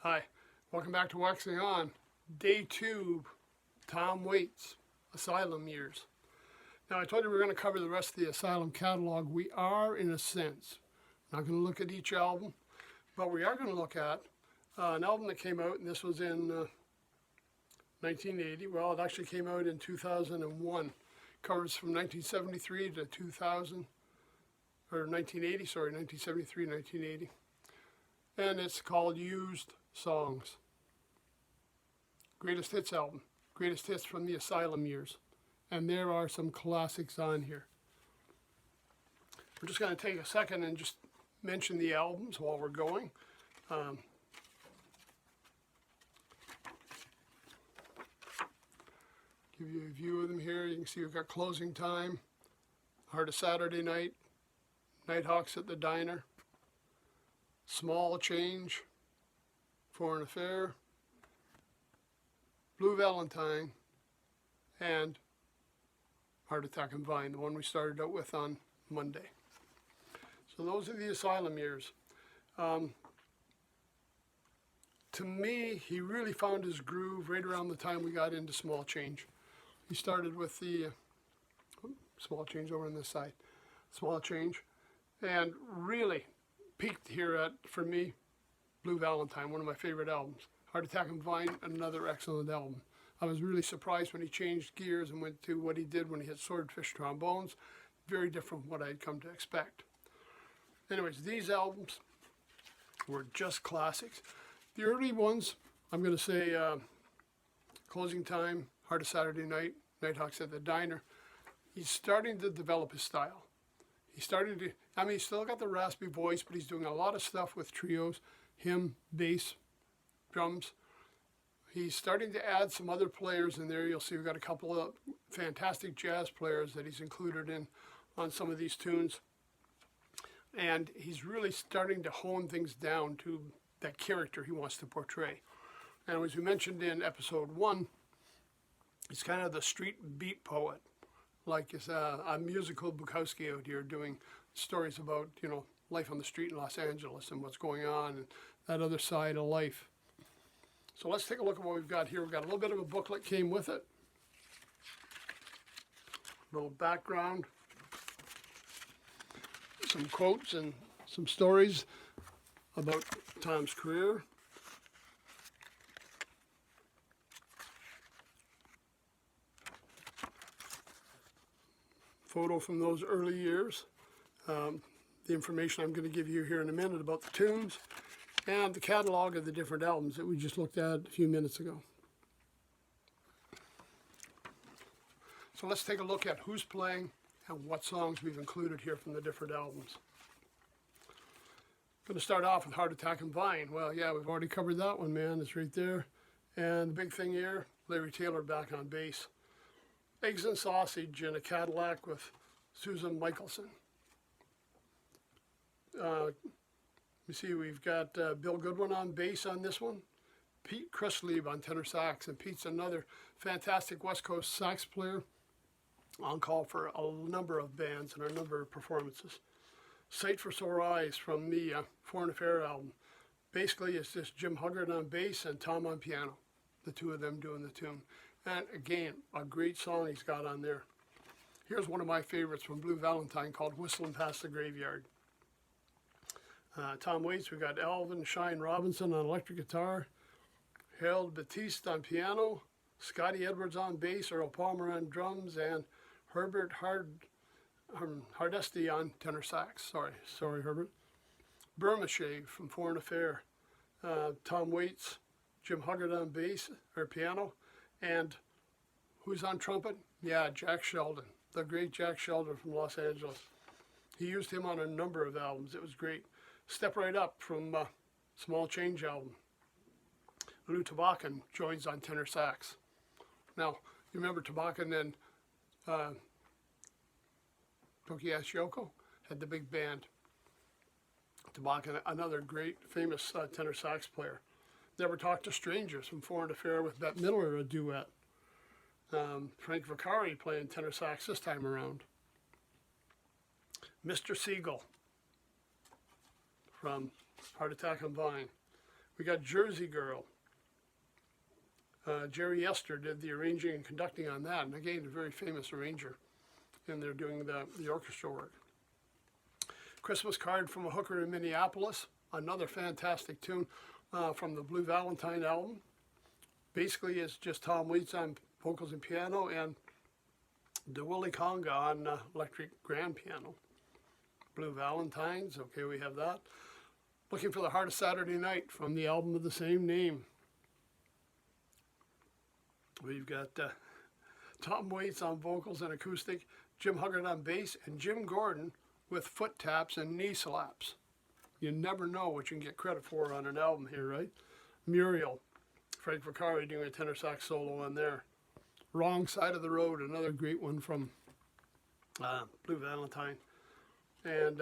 Hi, welcome back to Waxing On. Day 2, Tom Waits, Asylum years. Now I told you we were going to cover the rest of the Asylum catalog. We are, in a sense, not going to look at each album, but we are going to look at an album that came out, and this was in 1980. Well, it actually came out in 2001. Covers from 1973 to 2000, or 1980, sorry, 1973, 1980. And it's called Used Songs. Greatest Hits album. Greatest Hits from the Asylum years. And there are some classics on here. We're just going to take a second and just mention the albums while we're going. Give you a view of them here. You can see we've got Closing Time, Heart of Saturday Night, Nighthawks at the Diner, Small Change, Foreign Affair, Blue Valentine, and Heart Attack and Vine, the one we started out with on Monday. So those are the Asylum years. To me, he really found his groove right around the time we got into Small Change. He started with the Small Change over on this side, Small Change, and really peaked here at, for me, Blue Valentine, one of my favorite albums. Heart Attack and Vine, another excellent album. I was really surprised when he changed gears and went to what he did when he hit Swordfish Trombones. Very different from what I had come to expect. Anyways, these albums were just classics. The early ones, I'm going to say Closing Time, Heart of Saturday Night, Nighthawks at the Diner. He's starting to develop his style. He's starting to, he's still got the raspy voice, but he's doing a lot of stuff with trios, him, bass, drums. He's starting to add some other players in there. You'll see we've got a couple of fantastic jazz players that he's included in on some of these tunes. And he's really starting to hone things down to that character he wants to portray. And as we mentioned in episode 1, he's kind of the street beat poet. Like it's a musical Bukowski out here doing stories about, life on the street in Los Angeles and what's going on and that other side of life. So let's take a look at what we've got here. We've got a little bit of a booklet came with it. A little background. Some quotes and some stories about Tom's career. Photo from those early years. The information I'm going to give you here in a minute about the tunes and the catalog of the different albums that we just looked at a few minutes ago. So let's take a look at who's playing and what songs we've included here from the different albums. Going to start off with Heart Attack and Vine. Well, yeah, we've already covered that one, man. It's right there. And the big thing here, Larry Taylor back on bass. Eggs and Sausage in a Cadillac with Susan Michelson. You see we've got Bill Goodwin on bass on this one. Pete Chrislieb on tenor sax. And Pete's another fantastic West Coast sax player on call for a number of bands and a number of performances. Sight for Sore Eyes from the Foreign Affair album. Basically it's just Jim Huggard on bass and Tom on piano. The two of them doing the tune. And again, a great song he's got on there. Here's one of my favorites from Blue Valentine called Whistling Past the Graveyard. Tom Waits, we got Alvin Shine Robinson on electric guitar, Harold Batiste on piano, Scotty Edwards on bass, Earl Palmer on drums, and Herbert Hardesty on tenor sax. Sorry, Herbert. Burmashave from Foreign Affair, Tom Waits, Jim Huggard on bass or piano, and who's on trumpet? Yeah, Jack Sheldon, the great Jack Sheldon from Los Angeles. He used him on a number of albums. It was great. Step Right Up from Small Change album. Lou Tabakan joins on tenor sax. Now, you remember Tabakan and Tokiyasu Yoko had the big band. Tabakan, another great famous tenor sax player. Never Talk to Strangers from Foreign Affair with Bette Midler, a duet. Frank Vicari playing tenor sax this time around. Mr. Siegel from Heart Attack and Vine. We got Jersey Girl. Jerry Esther did the arranging and conducting on that, and again, a very famous arranger, and they're doing the orchestra work. Christmas Card from a Hooker in Minneapolis, another fantastic tune from the Blue Valentine album. Basically, it's just Tom Waits on vocals and piano, and DeWilly Conga on electric grand piano. Blue Valentines, okay, we have that. Looking for the Heart of Saturday Night from the album of the same name. We've got Tom Waits on vocals and acoustic, Jim Huggard on bass, and Jim Gordon with foot taps and knee slaps. You never know what you can get credit for on an album here, right? Muriel, Frank Vaccari doing a tenor sax solo on there. Wrong Side of the Road, another great one from Blue Valentine. And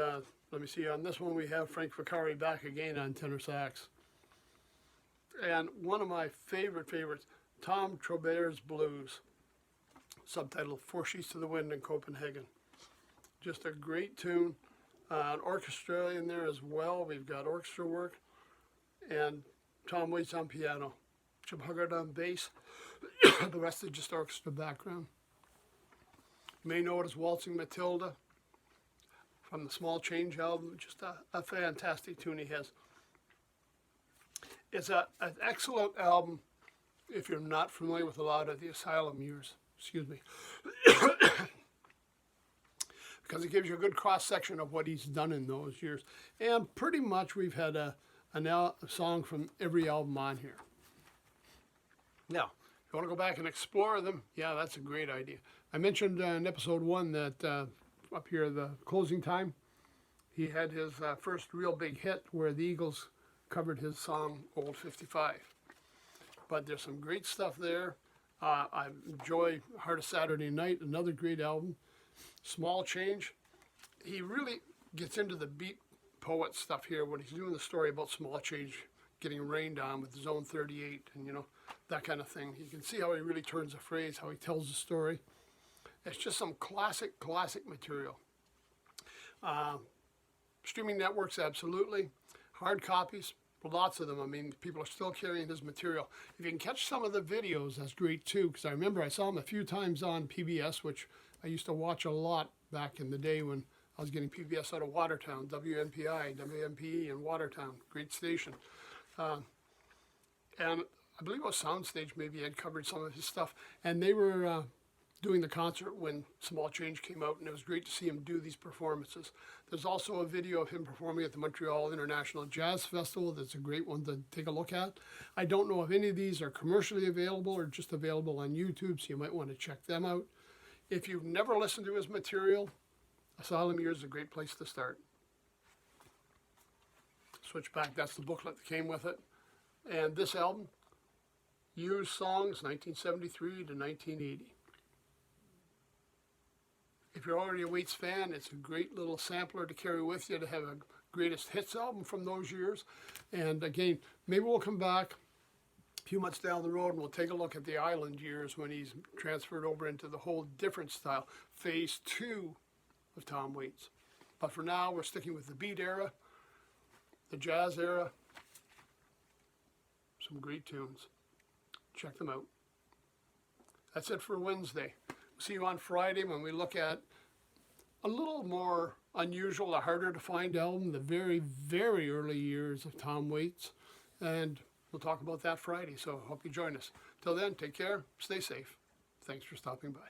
let me see, on this one we have Frank Vaccari back again on tenor sax. And one of my favorites, Tom Trobert's Blues, subtitled Four Sheets to the Wind in Copenhagen. Just a great tune. An orchestra in there as well. We've got orchestra work. And Tom Waits on piano. Jim Huggard on bass. The rest is just orchestra background. You may know it as Waltzing Matilda from the Small Change album. Just a fantastic tune he has. It's an excellent album if you're not familiar with a lot of the Asylum years. Excuse me. Because it gives you a good cross-section of what he's done in those years. And pretty much we've had a song from every album on here. Now, if you want to go back and explore them, yeah, that's a great idea. I mentioned in episode 1 that up here, the closing time, he had his first real big hit where the Eagles covered his song, Old 55. But there's some great stuff there. I enjoy Heart of Saturday Night, another great album. Small Change. He really gets into the beat poet stuff here when he's doing the story about Small Change getting rained on with Zone 38 and, you know, that kind of thing. You can see how he really turns a phrase, how he tells the story. It's just some classic material. Streaming networks, absolutely. Hard copies, lots of them. I mean, people are still carrying his material. If you can catch some of the videos, that's great too, because I remember I saw him a few times on PBS, which I used to watch a lot back in the day when I was getting PBS out of Watertown, WNPI, WMPE in Watertown, great station. And I believe it was Soundstage maybe had covered some of his stuff. And they were doing the concert when Small Change came out, and it was great to see him do these performances. There's also a video of him performing at the Montreal International Jazz Festival that's a great one to take a look at. I don't know if any of these are commercially available or just available on YouTube, so you might want to check them out. If you've never listened to his material, Asylum Years is a great place to start. Switch back, that's the booklet that came with it. And this album, Used Songs, 1973 to 1980. If you're already a Waits fan, it's a great little sampler to carry with you to have a greatest hits album from those years. And again, maybe we'll come back a few months down the road and we'll take a look at the Island years when he's transferred over into the whole different style, phase 2 of Tom Waits. But for now, we're sticking with the beat era, the jazz era, some great tunes. Check them out. That's it for Wednesday. See you on Friday when we look at a little more unusual, a harder to find album, the very, very early years of Tom Waits. And we'll talk about that Friday, so hope you join us. Till then, take care, stay safe. Thanks for stopping by.